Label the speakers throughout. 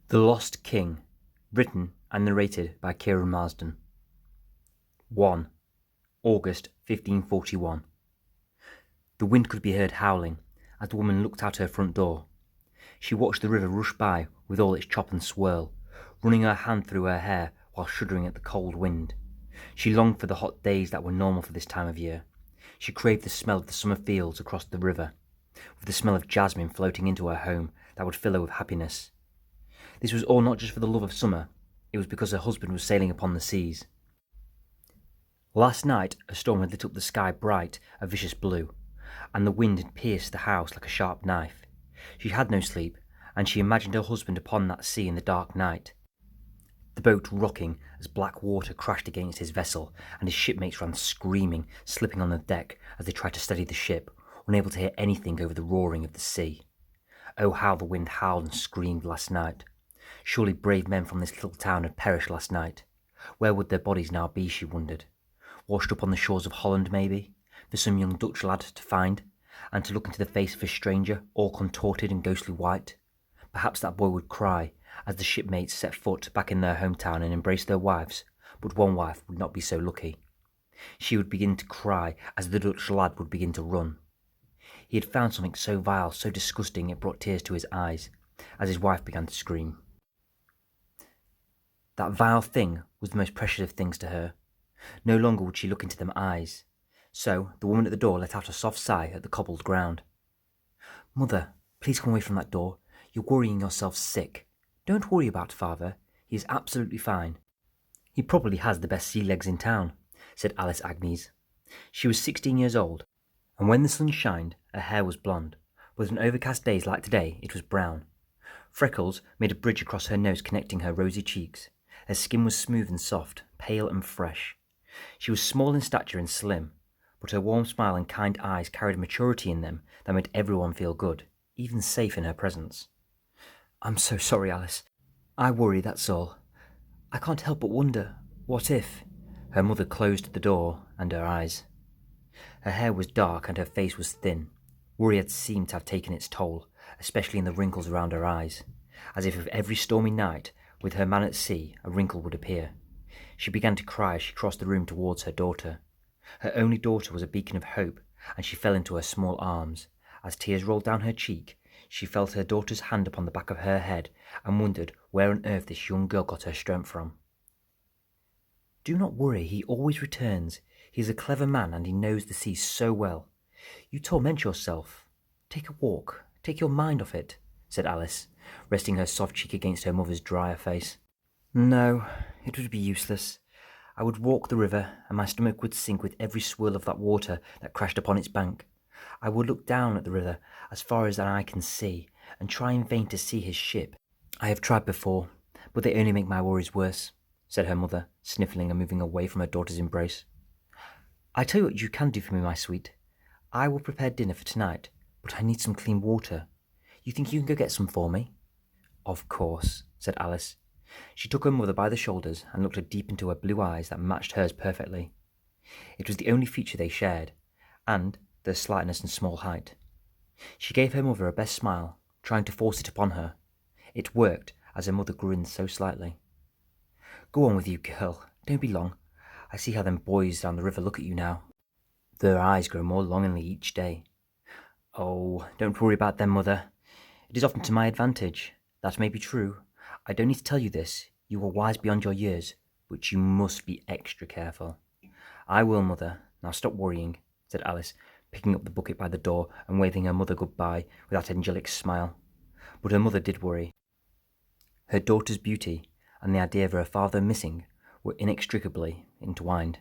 Speaker 1: The Lost King, written and narrated by Kieran Marsden. 1. August 1541. The wind could be heard howling as the woman looked out her front door. She watched the river rush by with all its chop and swirl, running her hand through her hair while shuddering at the cold wind. She longed for the hot days that were normal for this time of year. She craved the smell of the summer fields across the river, with the smell of jasmine floating into her home that would fill her with happiness. This was all not just for the love of summer, it was because her husband was sailing upon the seas. Last night a storm had lit up the sky bright, a vicious blue, and the wind had pierced the house like a sharp knife. She had no sleep, and she imagined her husband upon that sea in the dark night, the boat rocking as black water crashed against his vessel, and his shipmates ran screaming, slipping on the deck as they tried to steady the ship, unable to hear anything over the roaring of the sea. Oh, how the wind howled and screamed last night! Surely brave men from this little town had perished last night. Where would their bodies now be, she wondered? Washed up on the shores of Holland, maybe, for some young Dutch lad to find, and to look into the face of a stranger, all contorted and ghostly white. Perhaps that boy would cry, as the shipmates set foot back in their hometown and embraced their wives, but one wife would not be so lucky. She would begin to cry as the Dutch lad would begin to run. He had found something so vile, so disgusting it brought tears to his eyes, as his wife began to scream. That vile thing was the most precious of things to her. No longer would she look into them eyes. So the woman at the door let out a soft sigh at the cobbled ground. "Mother, please come away from that door. You're worrying yourself sick. Don't worry about father. He is absolutely fine." "He probably has the best sea legs in town," said Alice Agnes. She was 16 years old, and when the sun shined, her hair was blonde, but on overcast days like today it was brown. Freckles made a bridge across her nose connecting her rosy cheeks. Her skin was smooth and soft, pale and fresh. She was small in stature and slim, but her warm smile and kind eyes carried maturity in them that made everyone feel good, even safe in her presence. "I'm so sorry, Alice. I worry, that's all. I can't help but wonder, what if—" Her mother closed the door and her eyes. Her hair was dark and her face was thin. Worry had seemed to have taken its toll, especially in the wrinkles around her eyes, as if with every stormy night, with her man at sea, a wrinkle would appear. She began to cry as she crossed the room towards her daughter. Her only daughter was a beacon of hope, and she fell into her small arms. As tears rolled down her cheek, she felt her daughter's hand upon the back of her head, and wondered where on earth this young girl got her strength from. "Do not worry, he always returns. He is a clever man, and he knows the sea so well. You torment yourself. Take a walk. Take your mind off it," said Alice, resting her soft cheek against her mother's drier face. "No, it would be useless. I would walk the river, and my stomach would sink with every swirl of that water that crashed upon its bank. I would look down at the river as far as an eye can see, and try in vain to see his ship. I have tried before, but they only make my worries worse," said her mother, sniffling and moving away from her daughter's embrace. "I tell you what you can do for me, my sweet. I will prepare dinner for tonight, but I need some clean water. You think you can go get some for me?" "Of course," said Alice. She took her mother by the shoulders and looked her deep into her blue eyes that matched hers perfectly. It was the only feature they shared, and their slightness and small height. She gave her mother her best smile, trying to force it upon her. It worked, as her mother grinned so slightly. "Go on with you, girl. Don't be long. I see how them boys down the river look at you now. Their eyes grow more longingly each day." "Oh, don't worry about them, mother. It is often to my advantage. That may be true. I don't need to tell you this. You are wise beyond your years, but you must be extra careful." "I will, mother. Now stop worrying," said Alice, picking up the bucket by the door and waving her mother goodbye with that angelic smile. But her mother did worry. Her daughter's beauty and the idea of her father missing were inextricably entwined.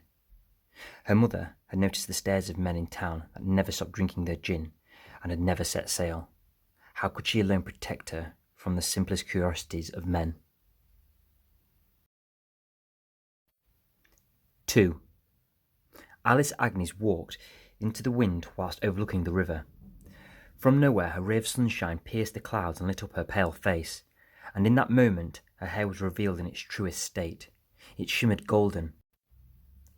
Speaker 1: Her mother had noticed the stares of men in town that never stopped drinking their gin and had never set sail. How could she alone protect her from the simplest curiosities of men? 2. Alice Agnes walked into the wind whilst overlooking the river. From nowhere a ray of sunshine pierced the clouds and lit up her pale face, and in that moment her hair was revealed in its truest state. It shimmered golden,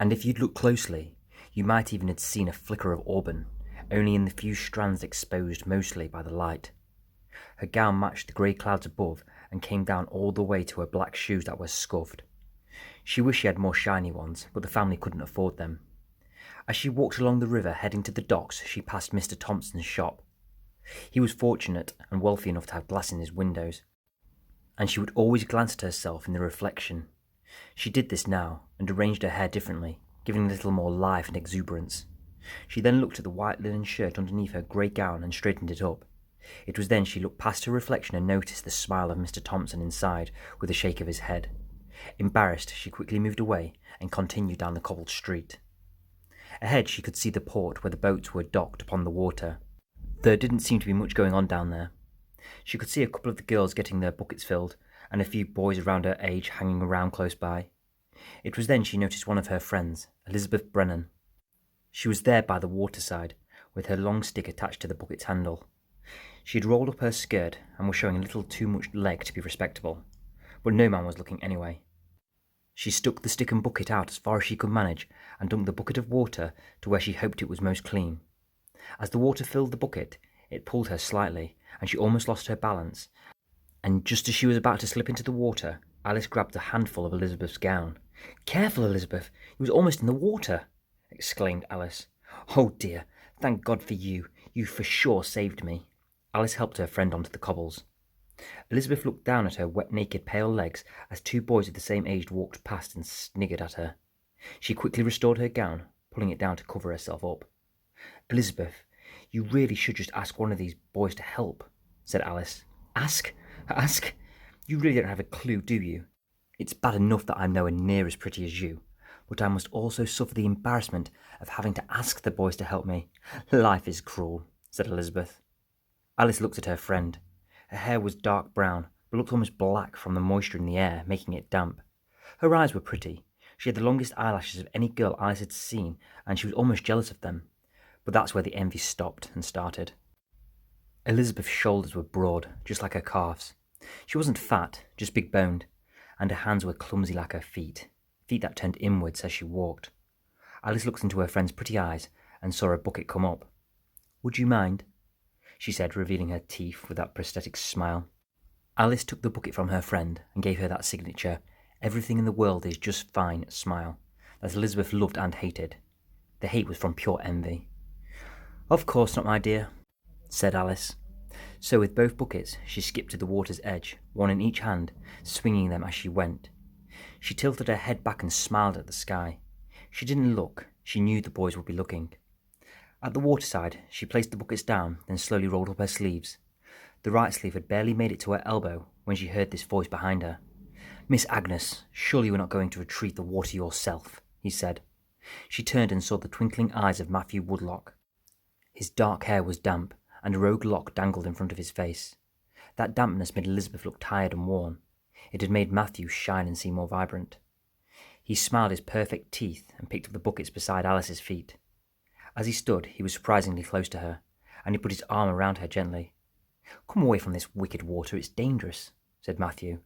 Speaker 1: and if you'd looked closely, you might even have seen a flicker of auburn, only in the few strands exposed mostly by the light. Her gown matched the grey clouds above, and came down all the way to her black shoes that were scuffed. She wished she had more shiny ones, but the family couldn't afford them. As she walked along the river heading to the docks, she passed Mr. Thompson's shop. He was fortunate and wealthy enough to have glass in his windows, and she would always glance at herself in the reflection. She did this now, and arranged her hair differently, giving a little more life and exuberance. She then looked at the white linen shirt underneath her grey gown and straightened it up. It was then she looked past her reflection and noticed the smile of Mr. Thompson inside, with a shake of his head. Embarrassed, she quickly moved away and continued down the cobbled street. Ahead she could see the port where the boats were docked upon the water. There didn't seem to be much going on down there. She could see a couple of the girls getting their buckets filled, and a few boys around her age hanging around close by. It was then she noticed one of her friends, Elizabeth Brennan. She was there by the waterside, with her long stick attached to the bucket's handle. She had rolled up her skirt and was showing a little too much leg to be respectable, but no man was looking anyway. She stuck the stick and bucket out as far as she could manage and dunked the bucket of water to where she hoped it was most clean. As the water filled the bucket, it pulled her slightly, and she almost lost her balance, and just as she was about to slip into the water, Alice grabbed a handful of Elizabeth's gown. "Careful, Elizabeth, you was almost in the water," exclaimed Alice. "Oh dear, thank God for you. You for sure saved me." Alice helped her friend onto the cobbles. Elizabeth looked down at her wet, naked, pale legs as two boys of the same age walked past and sniggered at her. She quickly restored her gown, pulling it down to cover herself up. "Elizabeth, you really should just ask one of these boys to help," said Alice. Ask? Ask? You really don't have a clue, do you? It's bad enough that I'm nowhere near as pretty as you, but I must also suffer the embarrassment of having to ask the boys to help me. Life is cruel," said Elizabeth. Alice looked at her friend. Her hair was dark brown, but looked almost black from the moisture in the air, making it damp. Her eyes were pretty. She had the longest eyelashes of any girl Alice had seen, and she was almost jealous of them. But that's where the envy stopped and started. Elizabeth's shoulders were broad, just like her calves. She wasn't fat, just big-boned, and her hands were clumsy like her feet that turned inwards as she walked. Alice looked into her friend's pretty eyes and saw a bucket come up. "Would you mind?" she said, revealing her teeth with that prosthetic smile. Alice took the bucket from her friend and gave her that signature, "Everything in the world is just fine" smile that Elizabeth loved and hated. The hate was from pure envy. "Of course not, my dear," said Alice. So with both buckets she skipped to the water's edge, one in each hand, swinging them as she went. She tilted her head back and smiled at the sky. She didn't look, she knew the boys would be looking. At the waterside she placed the buckets down, then slowly rolled up her sleeves. The right sleeve had barely made it to her elbow when she heard this voice behind her. "Miss Agnes, surely you are not going to retrieve the water yourself," he said. She turned and saw the twinkling eyes of Matthew Woodlock. His dark hair was damp, and a rogue lock dangled in front of his face. That dampness made Elizabeth look tired and worn. It had made Matthew shine and seem more vibrant. He smiled his perfect teeth and picked up the buckets beside Alice's feet. As he stood, he was surprisingly close to her, and he put his arm around her gently. "Come away from this wicked water, it's dangerous," said Matthew.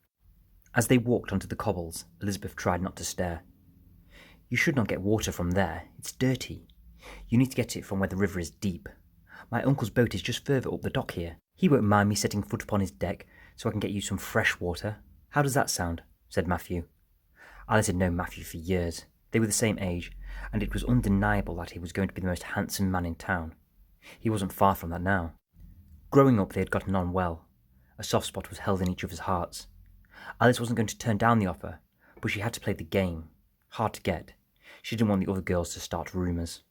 Speaker 1: As they walked onto the cobbles, Elizabeth tried not to stare. "You should not get water from there, it's dirty. You need to get it from where the river is deep. My uncle's boat is just further up the dock here. He won't mind me setting foot upon his deck, so I can get you some fresh water. How does that sound?" said Matthew. Alice had known Matthew for years. They were the same age, and it was undeniable that he was going to be the most handsome man in town. He wasn't far from that now. Growing up, they had gotten on well. A soft spot was held in each other's hearts. Alice wasn't going to turn down the offer, but she had to play the game. Hard to get. She didn't want the other girls to start rumours.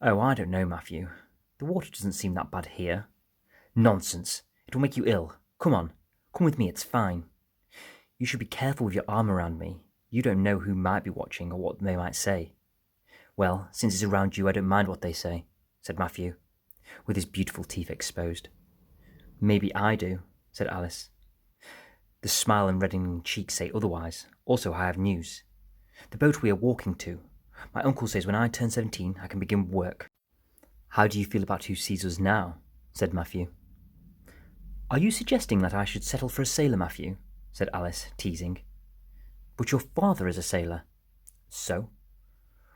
Speaker 1: "Oh, I don't know, Matthew. The water doesn't seem that bad here." "Nonsense. It will make you ill. Come on. Come with me, it's fine." "You should be careful with your arm around me. You don't know who might be watching or what they might say." "Well, since it's around you, I don't mind what they say," said Matthew, with his beautiful teeth exposed. "Maybe I do," said Alice. "The smile and reddening cheeks say otherwise. Also, I have news. The boat we are walking to. My uncle says when I turn 17, I can begin work." "How do you feel about who sees us now?" said Matthew. "Are you suggesting that I should settle for a sailor, Matthew?" said Alice, teasing. "But your father is a sailor." "So?"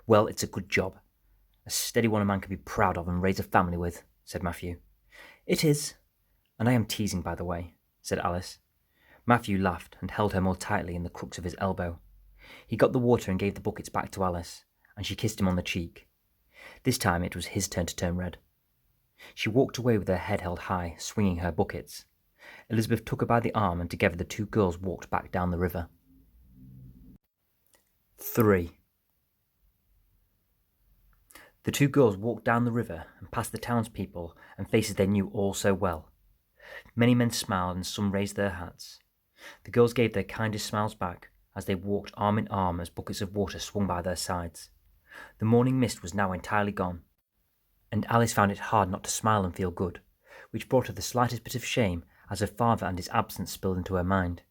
Speaker 1: "Well, it's a good job. A steady one a man can be proud of and raise a family with," said Matthew. "It is. And I am teasing, by the way," said Alice. Matthew laughed and held her more tightly in the crux of his elbow. He got the water and gave the buckets back to Alice, and she kissed him on the cheek. This time it was his turn to turn red. She walked away with her head held high, swinging her buckets. Elizabeth took her by the arm, and together the two girls walked back down the river. 3. The two girls walked down the river and past the townspeople and faces they knew all so well. Many men smiled and some raised their hats. The girls gave their kindest smiles back as they walked arm in arm as buckets of water swung by their sides. The morning mist was now entirely gone, and Alice found it hard not to smile and feel good, which brought her the slightest bit of shame as her father and his absence spilled into her mind.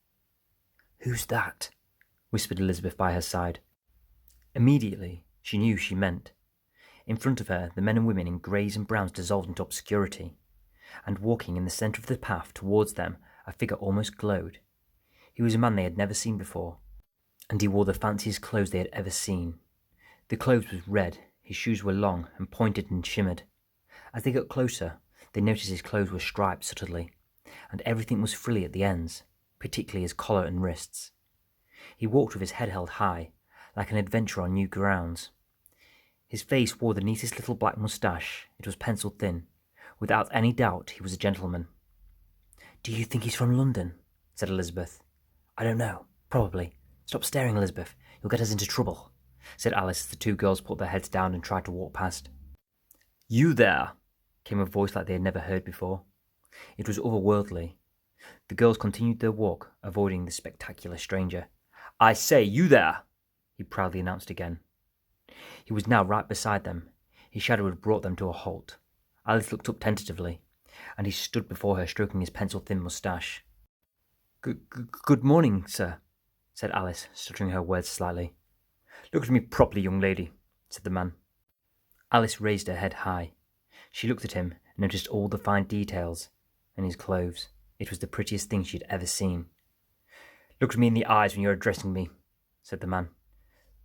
Speaker 1: "Who's that?" whispered Elizabeth by her side. Immediately, she knew she meant. In front of her, the men and women in greys and browns dissolved into obscurity, and walking in the centre of the path towards them, a figure almost glowed. He was a man they had never seen before, and he wore the fanciest clothes they had ever seen. The clothes was red, his shoes were long and pointed and shimmered. As they got closer, they noticed his clothes were striped subtly, and everything was frilly at the ends, particularly his collar and wrists. He walked with his head held high, like an adventurer on new grounds. His face wore the neatest little black moustache. It was penciled thin. Without any doubt, he was a gentleman. "Do you think he's from London?" said Elizabeth. "I don't know. Probably. Stop staring, Elizabeth. You'll get us into trouble," said Alice as the two girls put their heads down and tried to walk past. "You there!" came a voice like they had never heard before. It was otherworldly. The girls continued their walk, avoiding the spectacular stranger. "I say, you there!" he proudly announced again. He was now right beside them. His shadow had brought them to a halt. Alice looked up tentatively, and he stood before her, stroking his pencil-thin moustache. Good morning, sir," said Alice, stuttering her words slightly. "Look at me properly, young lady," said the man. Alice raised her head high. She looked at him and noticed all the fine details in his clothes. It was the prettiest thing she had ever seen. "Look at me in the eyes when you're addressing me," said the man.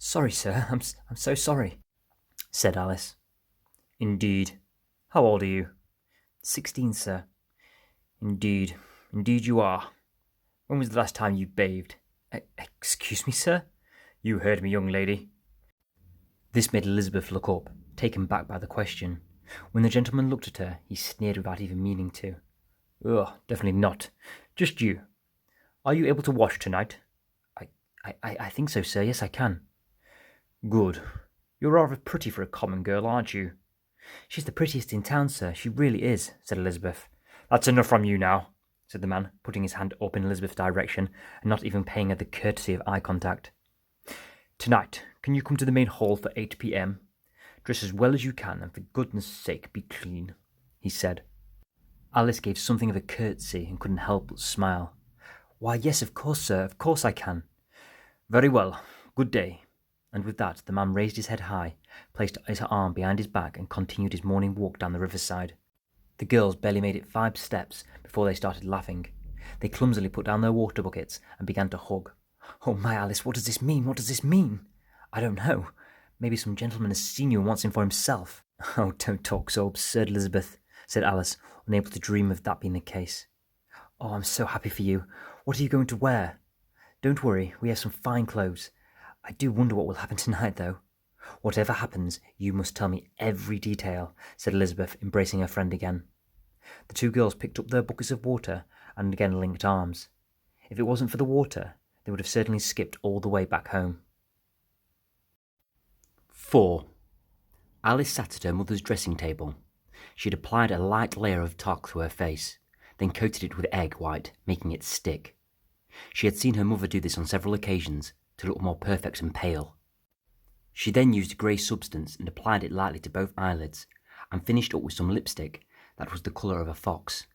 Speaker 1: "Sorry, sir, I'm so sorry," said Alice. "Indeed. How old are you?" 16, sir." Indeed you are. When was the last time you bathed?" Excuse me, sir?" "You heard me, young lady." This made Elizabeth look up, taken back by the question. When the gentleman looked at her, he sneered without even meaning to. "Ugh, definitely not. Just you. Are you able to wash tonight?" I think so, sir. Yes, I can." "Good. You're rather pretty for a common girl, aren't you?" "She's the prettiest in town, sir. She really is," said Elizabeth. "That's enough from you now," said the man, putting his hand up in Elizabeth's direction and not even paying her the courtesy of eye contact. "Tonight, can you come to the main hall for 8 p.m? Dress as well as you can, and for goodness sake be clean," he said. Alice gave something of a curtsy and couldn't help but smile. "Why, yes, of course, sir. Of course I can." "Very well. Good day." And with that, the man raised his head high, placed his arm behind his back, and continued his morning walk down the riverside. The girls barely made it 5 steps before they started laughing. They clumsily put down their water buckets and began to hug. "Oh my, Alice, what does this mean? What does this mean?" "I don't know. Maybe some gentleman has seen you and wants him for himself." "Oh, don't talk so absurd, Elizabeth," said Alice, unable to dream of that being the case. "Oh, I'm so happy for you. What are you going to wear?" "Don't worry, we have some fine clothes. I do wonder what will happen tonight, though." "Whatever happens, you must tell me every detail," said Elizabeth, embracing her friend again. The two girls picked up their buckets of water and again linked arms. If it wasn't for the water, they would have certainly skipped all the way back home. 4. Alice sat at her mother's dressing table. She had applied a light layer of talc to her face, then coated it with egg white, making it stick. She had seen her mother do this on several occasions to look more perfect and pale. She then used a grey substance and applied it lightly to both eyelids, and finished up with some lipstick that was the colour of a fox.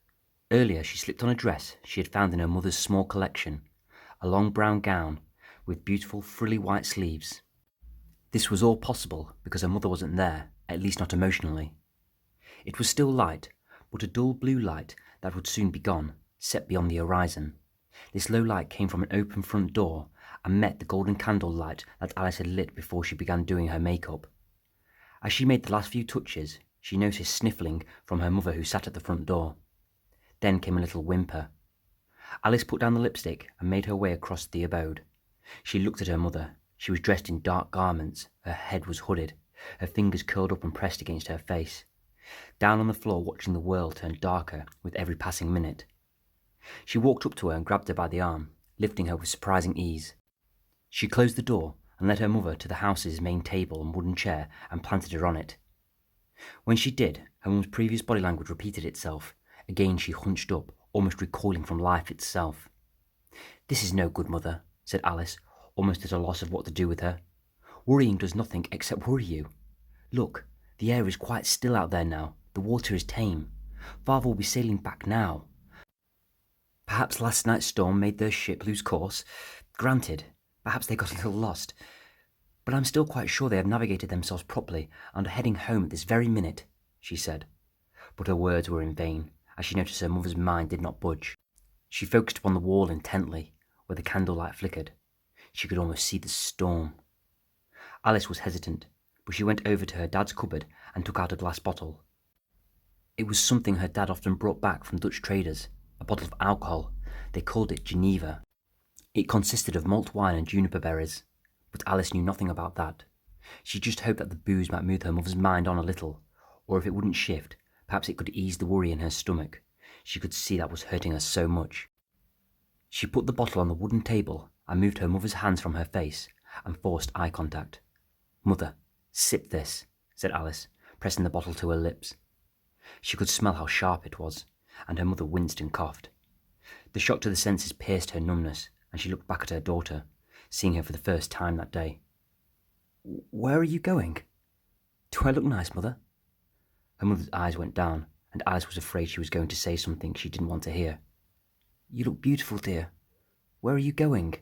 Speaker 1: Earlier she slipped on a dress she had found in her mother's small collection, a long brown gown with beautiful frilly white sleeves. This was all possible because her mother wasn't there, at least not emotionally. It was still light, but a dull blue light that would soon be gone, set beyond the horizon. This low light came from an open front door and met the golden candle light that Alice had lit before she began doing her makeup. As she made the last few touches, she noticed sniffling from her mother who sat at the front door. Then came a little whimper. Alice put down the lipstick and made her way across the abode. She looked at her mother. She was dressed in dark garments. Her head was hooded, her fingers curled up and pressed against her face. Down on the floor, watching the world turn darker with every passing minute. She walked up to her and grabbed her by the arm, lifting her with surprising ease. She closed the door and led her mother to the house's main table and wooden chair and planted her on it. When she did, her mum's previous body language repeated itself. Again she hunched up, almost recoiling from life itself. "This is no good, Mother," said Alice, almost at a loss of what to do with her. "Worrying does nothing except worry you. Look, the air is quite still out there now. The water is tame. Father will be sailing back now. Perhaps last night's storm made their ship lose course. Granted, perhaps they got a little lost. But I'm still quite sure they have navigated themselves properly and are heading home at this very minute," she said. But her words were in vain, as she noticed her mother's mind did not budge. She focused upon the wall intently, where the candlelight flickered. She could almost see the storm. Alice was hesitant, but she went over to her dad's cupboard and took out a glass bottle. It was something her dad often brought back from Dutch traders, a bottle of alcohol. They called it Geneva. It consisted of malt wine and juniper berries, but Alice knew nothing about that. She just hoped that the booze might move her mother's mind on a little, or if it wouldn't shift, perhaps it could ease the worry in her stomach. She could see that was hurting her so much. She put the bottle on the wooden table and moved her mother's hands from her face and forced eye contact. "Mother, sip this," said Alice, pressing the bottle to her lips. She could smell how sharp it was, and her mother winced and coughed. The shock to the senses pierced her numbness, and she looked back at her daughter, seeing her for the first time that day. "Where are you going? Do I look nice, Mother?" Her mother's eyes went down, and Alice was afraid she was going to say something she didn't want to hear. "You look beautiful, dear. Where are you going?"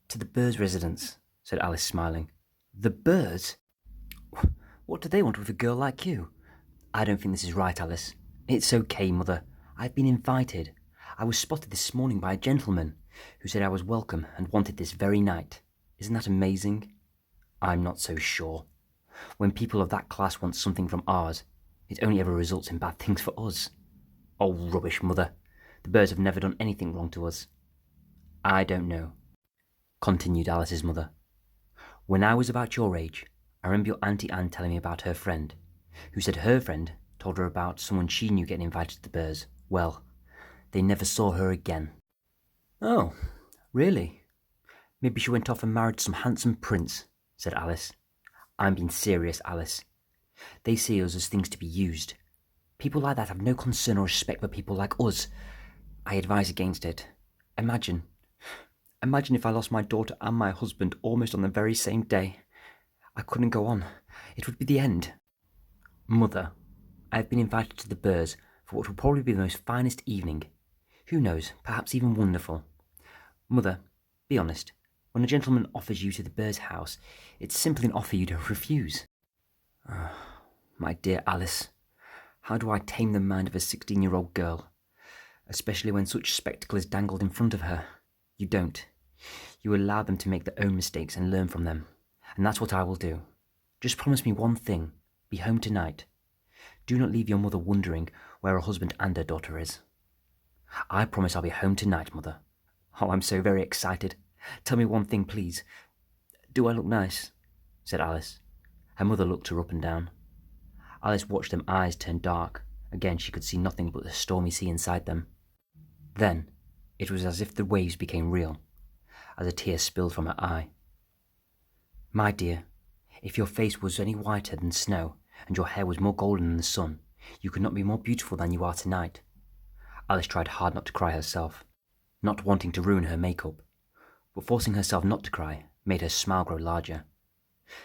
Speaker 1: "To the Burrs residence," said Alice, smiling. "The Burrs? What do they want with a girl like you?" "I don't think this is right, Alice." "It's okay, Mother. I've been invited. I was spotted this morning by a gentleman who said I was welcome and wanted this very night. Isn't that amazing?" "I'm not so sure. When people of that class want something from ours, it only ever results in bad things for us." "Oh, rubbish, Mother. The Burrs have never done anything wrong to us." "I don't know," continued Alice's mother. "When I was about your age, I remember your Auntie Anne telling me about her friend, who said her friend told her about someone she knew getting invited to the Burrs. Well, they never saw her again." "Oh, really? Maybe she went off and married some handsome prince," said Alice. "I'm being serious, Alice. They see us as things to be used. People like that have no concern or respect for people like us. I advise against it. Imagine if I lost my daughter and my husband almost on the very same day. I couldn't go on. It would be the end." "Mother, I have been invited to the Burrs for what will probably be the most finest evening. Who knows, perhaps even wonderful. Mother, be honest. When a gentleman offers you to the Burrs' house, it's simply an offer you don't refuse." My dear Alice, how do I tame the mind of a 16-year-old girl? Especially when such spectacle is dangled in front of her. You don't. You allow them to make their own mistakes and learn from them. And that's what I will do. Just promise me one thing. Be home tonight. Do not leave your mother wondering where her husband and her daughter is." "I promise I'll be home tonight, Mother." "Oh, I'm so very excited. Tell me one thing, please. Do I look nice?" said Alice. Her mother looked her up and down. Alice watched them eyes turn dark. Again she could see nothing but the stormy sea inside them. Then it was as if the waves became real, as a tear spilled from her eye. "My dear, if your face was any whiter than snow, and your hair was more golden than the sun, you could not be more beautiful than you are tonight." Alice tried hard not to cry herself, not wanting to ruin her makeup, but forcing herself not to cry made her smile grow larger.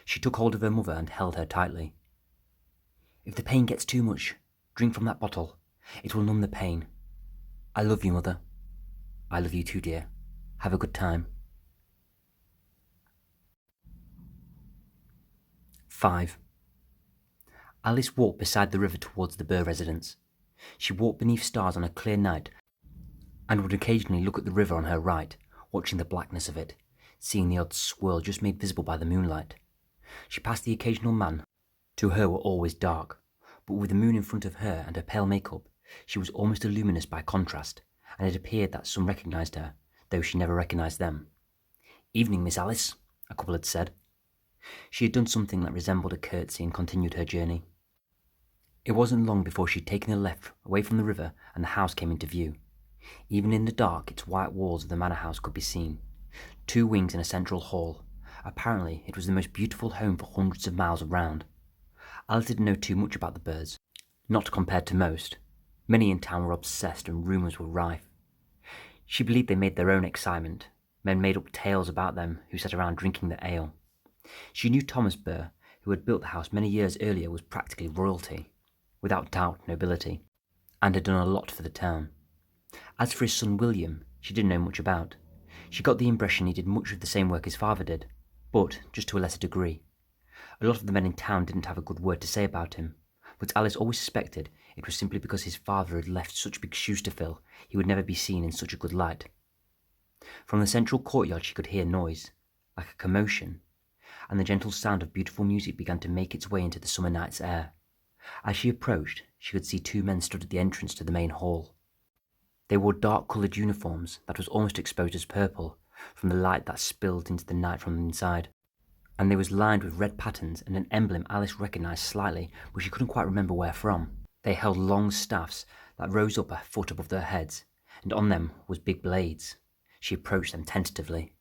Speaker 1: She took hold of her mother and held her tightly. "If the pain gets too much, drink from that bottle. It will numb the pain. I love you, Mother." "I love you too, dear. Have a good time." 5. Alice walked beside the river towards the Burr residence. She walked beneath stars on a clear night and would occasionally look at the river on her right, watching the blackness of it, seeing the odd swirl just made visible by the moonlight. She passed the occasional man. To her were always dark, but with the moon in front of her and her pale makeup, she was almost luminous by contrast, and it appeared that some recognised her, though she never recognised them. "Evening, Miss Alice," a couple had said. She had done something that resembled a curtsy and continued her journey. It wasn't long before she had taken a left away from the river and the house came into view. Even in the dark, its white walls of the manor house could be seen. 2 wings and a central hall. Apparently, it was the most beautiful home for hundreds of miles around. Alice didn't know too much about the birds, not compared to most. Many in town were obsessed and rumours were rife. She believed they made their own excitement. Men made up tales about them who sat around drinking the ale. She knew Thomas Burr, who had built the house many years earlier, was practically royalty, without doubt nobility, and had done a lot for the town. As for his son William, she didn't know much about. She got the impression he did much of the same work his father did, but just to a lesser degree. A lot of the men in town didn't have a good word to say about him, but Alice always suspected it was simply because his father had left such big shoes to fill, he would never be seen in such a good light. From the central courtyard she could hear noise, like a commotion, and the gentle sound of beautiful music began to make its way into the summer night's air. As she approached, she could see 2 men stood at the entrance to the main hall. They wore dark-coloured uniforms that was almost exposed as purple from the light that spilled into the night from inside, and they was lined with red patterns and an emblem Alice recognised slightly, but she couldn't quite remember where from. They held long staffs that rose up a foot above their heads, and on them was big blades. She approached them tentatively.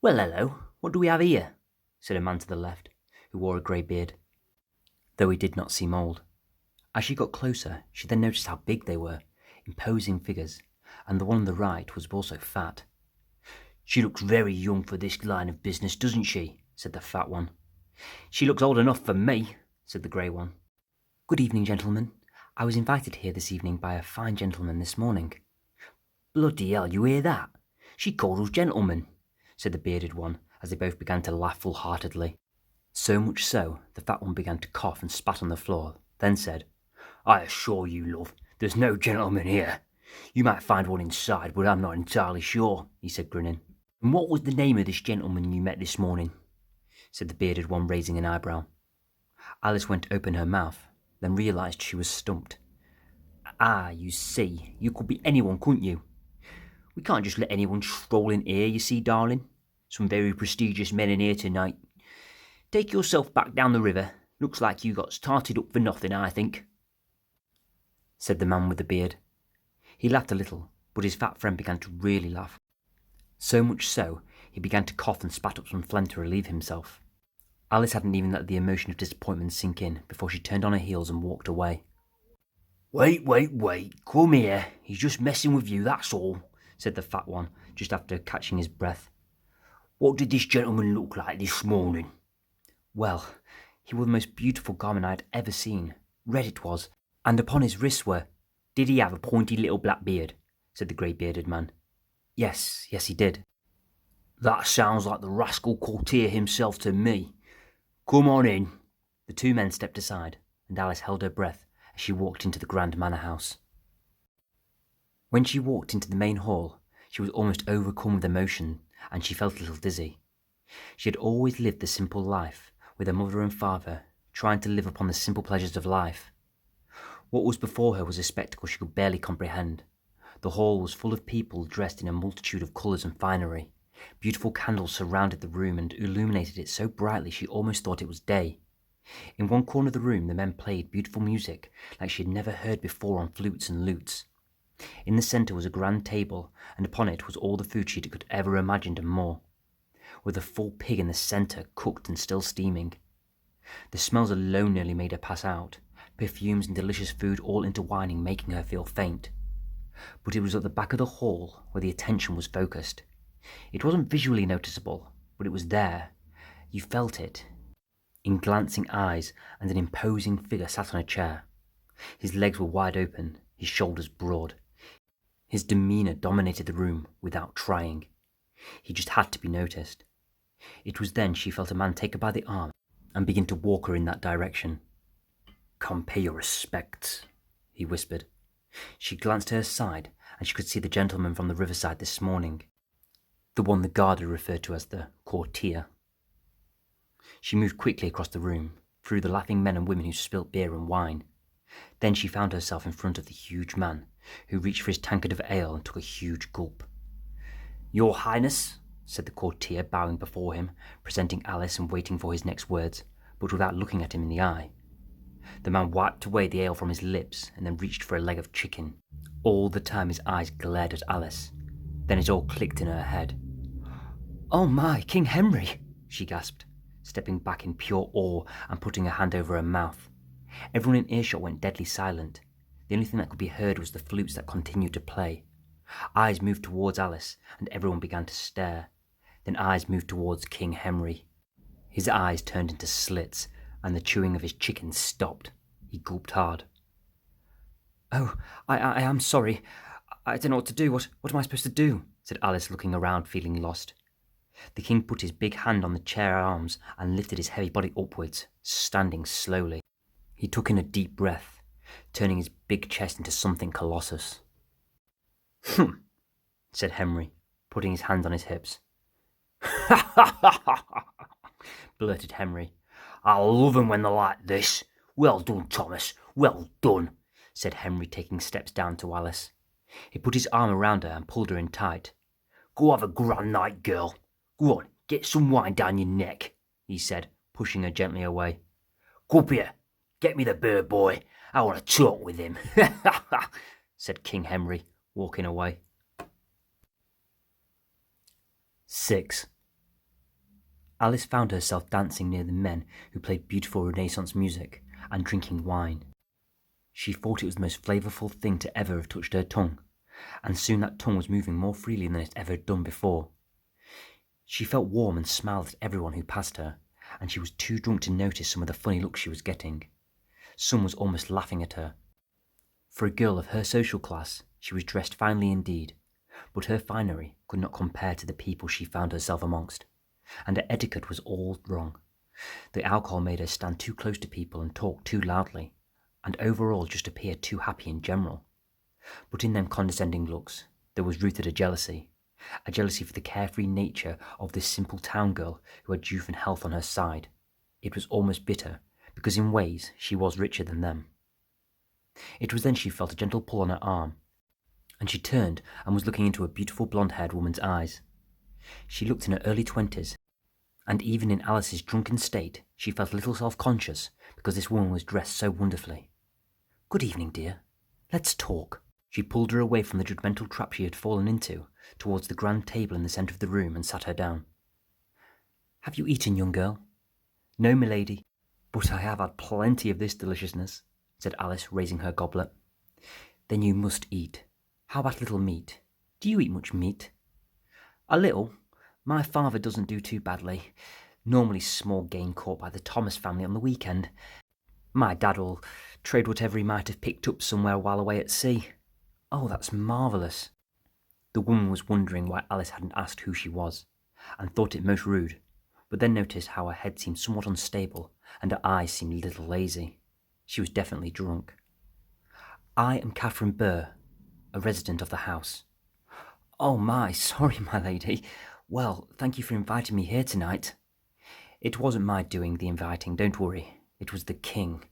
Speaker 1: "Well, hello, what do we have here?" said a man to the left, who wore a grey beard, though he did not seem old. As she got closer, she then noticed how big they were, imposing figures, and the one on the right was also fat. "She looks very young for this line of business, doesn't she?" said the fat one. "She looks old enough for me," said the grey one. "Good evening, gentlemen. I was invited here this evening by a fine gentleman this morning." "Bloody hell, you hear that? She called us gentlemen," said the bearded one, as they both began to laugh full-heartedly. So much so, the fat one began to cough and spat on the floor, then said, "I assure you, love, there's no gentleman here. You might find one inside, but I'm not entirely sure," he said, grinning. "And what was the name of this gentleman you met this morning?" said the bearded one, raising an eyebrow. Alice went to open her mouth, then realised she was stumped. "Ah, you see, you could be anyone, couldn't you? We can't just let anyone stroll in here, you see, darling. Some very prestigious men in here tonight. Take yourself back down the river. Looks like you got started up for nothing, I think," said the man with the beard. He laughed a little, but his fat friend began to really laugh. So much so, he began to cough and spat up some phlegm to relieve himself. Alice hadn't even let the emotion of disappointment sink in before she turned on her heels and walked away. Wait, come here. He's just messing with you, that's all," said the fat one, just after catching his breath. "What did this gentleman look like this morning?" Well, he wore the most beautiful garment I had ever seen. Red it was, and upon his wrists were— "Did he have a pointy little black beard?" said the grey-bearded man. Yes, he did." "That sounds like the rascal courtier himself to me. Come on in." The 2 men stepped aside, and Alice held her breath as she walked into the grand manor house. When she walked into the main hall, she was almost overcome with emotion, and she felt a little dizzy. She had always lived the simple life, with her mother and father, trying to live upon the simple pleasures of life. What was before her was a spectacle she could barely comprehend. The hall was full of people dressed in a multitude of colours and finery. Beautiful candles surrounded the room and illuminated it so brightly she almost thought it was day. In one corner of the room the men played beautiful music like she had never heard before on flutes and lutes. In the centre was a grand table, and upon it was all the food she could ever imagined and more, with a full pig in the centre, cooked and still steaming. The smells alone nearly made her pass out, perfumes and delicious food all intertwining, making her feel faint. But it was at the back of the hall where the attention was focused. It wasn't visually noticeable, but it was there. You felt it, in glancing eyes, and an imposing figure sat on a chair. His legs were wide open, his shoulders broad. His demeanour dominated the room without trying. He just had to be noticed. It was then she felt a man take her by the arm and begin to walk her in that direction. "Come pay your respects," he whispered. She glanced to her side, and she could see the gentleman from the riverside this morning, the one the guard had referred to as the courtier. She moved quickly across the room, through the laughing men and women who spilt beer and wine. Then she found herself in front of the huge man, who reached for his tankard of ale and took a huge gulp. "Your Highness," said the courtier, bowing before him, presenting Alice and waiting for his next words, but without looking at him in the eye. The man wiped away the ale from his lips and then reached for a leg of chicken. All the time his eyes glared at Alice. Then it all clicked in her head. "Oh my, King Henry!" she gasped, stepping back in pure awe and putting her hand over her mouth. Everyone in earshot went deadly silent. The only thing that could be heard was the flutes that continued to play. Eyes moved towards Alice, and everyone began to stare. Then eyes moved towards King Henry. His eyes turned into slits, and the chewing of his chicken stopped. He gulped hard. "Oh, I am sorry. I don't know what to do. What am I supposed to do?" said Alice, looking around, feeling lost. The king put his big hand on the chair arms and lifted his heavy body upwards, standing slowly. He took in a deep breath, turning his big chest into something colossal. "Hm," said Henry, putting his hands on his hips. "Ha ha ha ha!" blurted Henry. "I love 'em when they're like this. Well done, Thomas, well done," said Henry, taking steps down to Alice. He put his arm around her and pulled her in tight. "Go have a grand night, girl. Go on, get some wine down your neck," he said, pushing her gently away. "Come up here, get me the bird boy. I want to talk with him," said King Henry, walking away. 6. Alice found herself dancing near the men who played beautiful Renaissance music and drinking wine. She thought it was the most flavourful thing to ever have touched her tongue, and soon that tongue was moving more freely than it ever had done before. She felt warm and smiled at everyone who passed her, and she was too drunk to notice some of the funny looks she was getting. Some was almost laughing at her. For a girl of her social class, she was dressed finely indeed, but her finery could not compare to the people she found herself amongst, and her etiquette was all wrong. The alcohol made her stand too close to people and talk too loudly, and overall just appear too happy in general. But in them condescending looks, there was rooted a jealousy for the carefree nature of this simple town girl who had youth and health on her side. It was almost bitter, because in ways she was richer than them. It was then she felt a gentle pull on her arm, and she turned and was looking into a beautiful blonde-haired woman's eyes. She looked in her early 20s, and even in Alice's drunken state, she felt a little self-conscious because this woman was dressed so wonderfully. "Good evening, dear. Let's talk." She pulled her away from the judgmental trap she had fallen into, towards the grand table in the centre of the room, and sat her down. "Have you eaten, young girl?" "No, milady, but I have had plenty of this deliciousness," said Alice, raising her goblet. "Then you must eat. How about a little meat? Do you eat much meat?" "A little. My father doesn't do too badly. Normally small game caught by the Thomas family on the weekend. My dad will trade whatever he might have picked up somewhere while away at sea." "Oh, that's marvellous." The woman was wondering why Alice hadn't asked who she was, and thought it most rude, but then noticed how her head seemed somewhat unstable and her eyes seemed a little lazy. She was definitely drunk. "I am Catherine Burr, a resident of the house." "Oh my, sorry, my lady. Well, thank you for inviting me here tonight." "It wasn't my doing the inviting, don't worry. It was the king.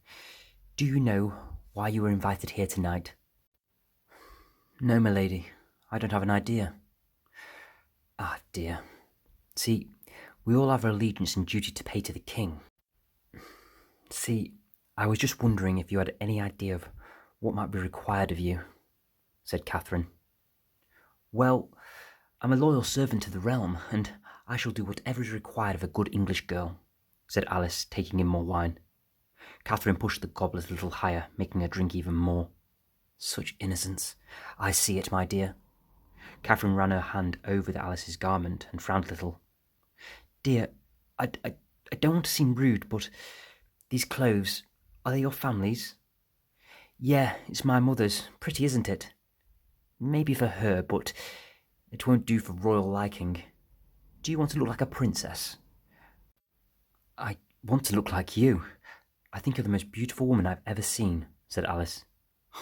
Speaker 1: Do you know why you were invited here tonight?" "No, my lady. I don't have an idea." "Ah, dear. See, we all have our allegiance and duty to pay to the king. See, I was just wondering if you had any idea of what might be required of you," said Catherine. "Well, I'm a loyal servant to the realm, and I shall do whatever is required of a good English girl," said Alice, taking in more wine. Catherine pushed the goblet a little higher, making her drink even more. "Such innocence. I see it, my dear." Catherine ran her hand over Alice's garment and frowned a little. "Dear, I don't want to seem rude, but these clothes, are they your family's?" "Yeah, it's my mother's. Pretty, isn't it?" "Maybe for her, but it won't do for royal liking. Do you want to look like a princess?" "I want to look like you. I think you're the most beautiful woman I've ever seen," said Alice.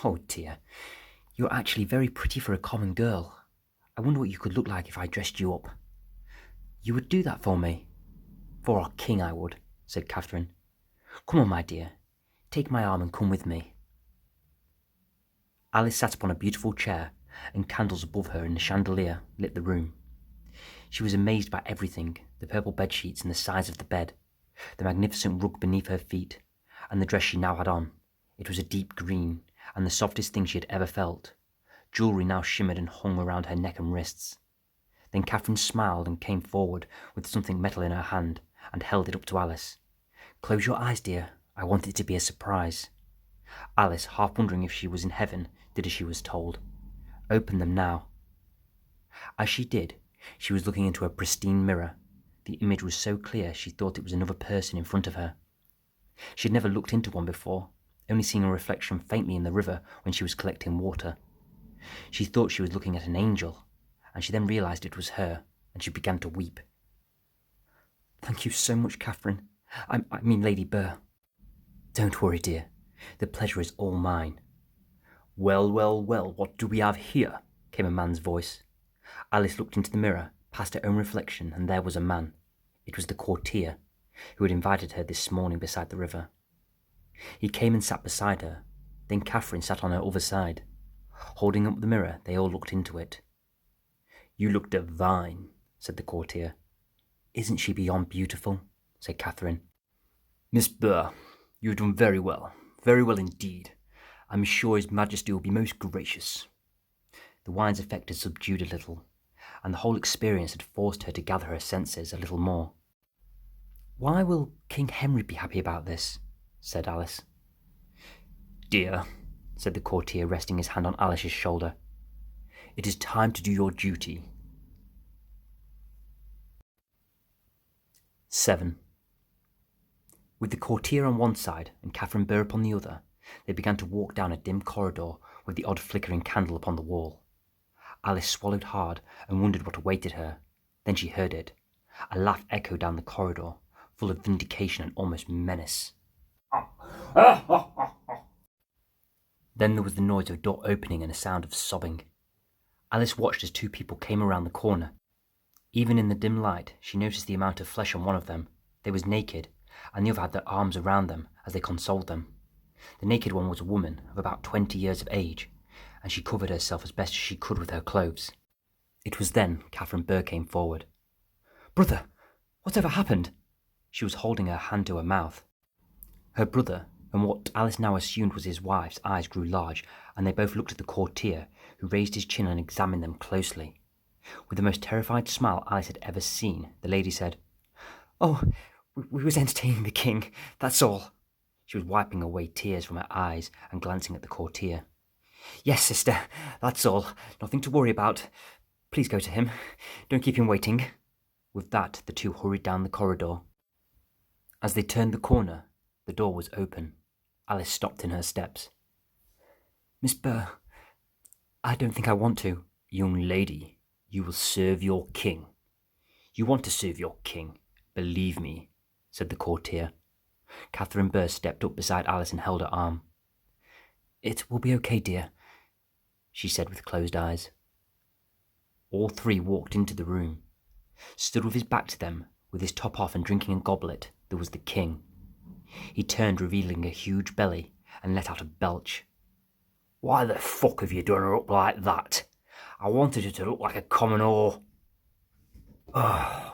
Speaker 1: "Oh dear, you're actually very pretty for a common girl. I wonder what you could look like if I dressed you up." "You would do that for me?" "For our king I would," said Catherine. "Come on, my dear. Take my arm and come with me." Alice sat upon a beautiful chair, and candles above her in the chandelier lit the room. She was amazed by everything, the purple bedsheets and the size of the bed, the magnificent rug beneath her feet, and the dress she now had on. It was a deep green, and the softest thing she had ever felt. Jewellery now shimmered and hung around her neck and wrists. Then Catherine smiled and came forward with something metal in her hand and held it up to Alice. "Close your eyes, dear. I want it to be a surprise." Alice, half wondering if she was in heaven, did as she was told. "Open them now." As she did, she was looking into a pristine mirror. The image was so clear she thought it was another person in front of her. She had never looked into one before, only seeing a reflection faintly in the river when she was collecting water. She thought she was looking at an angel, and she then realised it was her, and she began to weep. "Thank you so much, Catherine. I mean Lady Burr." "Don't worry, dear. The pleasure is all mine." "Well, well, well, what do we have here?" came a man's voice. Alice looked into the mirror, past her own reflection, and there was a man. It was the courtier who had invited her this morning beside the river. He came and sat beside her. Then Catherine sat on her other side. Holding up the mirror, they all looked into it. "You look divine," said the courtier. "Isn't she beyond beautiful?" said Catherine. "Miss Burr, you have done very well indeed. I'm sure His Majesty will be most gracious." The wine's effect had subdued a little, and the whole experience had forced her to gather her senses a little more. "Why will King Henry be happy about this?" said Alice. "Dear," said the courtier, resting his hand on Alice's shoulder, "it is time to do your duty." 7. With the courtier on one side and Catherine Burr upon the other, they began to walk down a dim corridor with the odd flickering candle upon the wall. Alice swallowed hard and wondered what awaited her. Then she heard it. A laugh echoed down the corridor, full of vindication and almost menace. Then there was the noise of a door opening and a sound of sobbing. Alice watched as two people came around the corner. Even in the dim light, she noticed the amount of flesh on one of them. They was naked, and the other had their arms around them as they consoled them. The naked one was a woman of about 20 years of age, and she covered herself as best as she could with her clothes. It was then Catherine Burr came forward. "Brother, whatever happened?" She was holding her hand to her mouth. Her brother, and what Alice now assumed was his wife's, eyes grew large, and they both looked at the courtier, who raised his chin and examined them closely. With the most terrified smile Alice had ever seen, the lady said, "Oh, we was entertaining the king, that's all." She was wiping away tears from her eyes and glancing at the courtier. "Yes, sister, that's all. Nothing to worry about. Please go to him. Don't keep him waiting." With that, the two hurried down the corridor. As they turned the corner, the door was open. Alice stopped in her steps. "Miss Burr, I don't think I want to." "Young lady, you will serve your king. You want to serve your king, believe me," said the courtier. Catherine Burr stepped up beside Alice and held her arm. "It will be okay, dear," she said with closed eyes. All three walked into the room. Stood with his back to them, with his top off and drinking a goblet, there was the king. He turned, revealing a huge belly, and let out a belch. "Why the fuck have you done her up like that? I wanted her to look like a common whore."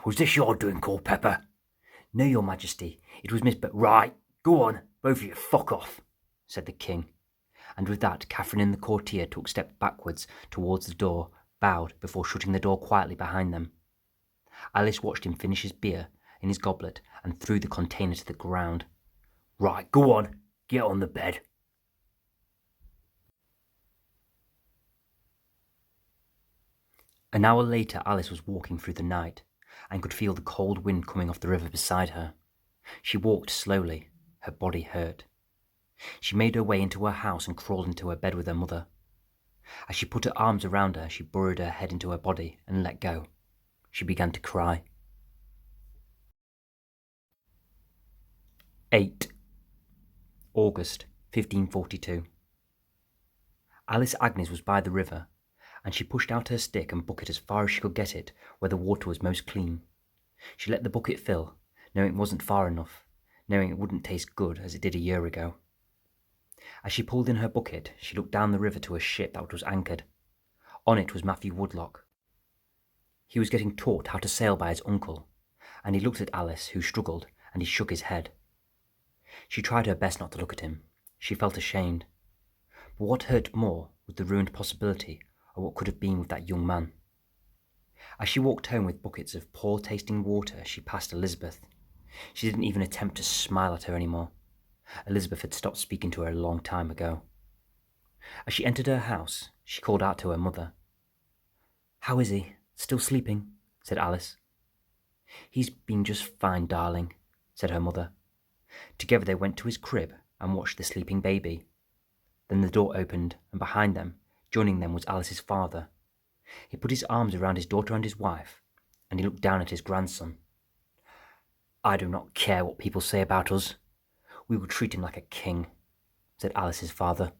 Speaker 1: "Was this your doing, Culpepper?" "No, your majesty, it was Miss Right, go on, both of you, fuck off," said the king. And with that, Catherine and the courtier took steps backwards towards the door, bowed before shutting the door quietly behind them. Alice watched him finish his beer in his goblet and threw the container to the ground. "Right, go on, get on the bed." An hour later, Alice was walking through the night and could feel the cold wind coming off the river beside her. She walked slowly. Her body hurt. She made her way into her house and crawled into her bed with her mother. As she put her arms around her, she burrowed her head into her body and let go. She began to cry. 8. August 1542. Alice Agnes was by the river, and she pushed out her stick and bucket as far as she could get it where the water was most clean. She let the bucket fill, knowing it wasn't far enough, knowing it wouldn't taste good as it did a year ago. As she pulled in her bucket, she looked down the river to a ship that was anchored. On it was Matthew Woodlock. He was getting taught how to sail by his uncle, and he looked at Alice, who struggled, and he shook his head. She tried her best not to look at him. She felt ashamed. But what hurt more was the ruined possibility of what could have been with that young man. As she walked home with buckets of poor-tasting water, she passed Elizabeth. She didn't even attempt to smile at her anymore. Elizabeth had stopped speaking to her a long time ago. As she entered her house, she called out to her mother. "How is he? Still sleeping?" said Alice. "He's been just fine, darling," said her mother. Together they went to his crib and watched the sleeping baby. Then the door opened, and behind them, joining them, was Alice's father. He put his arms around his daughter and his wife, and he looked down at his grandson. "I do not care what people say about us. We will treat him like a king," said Alice's father.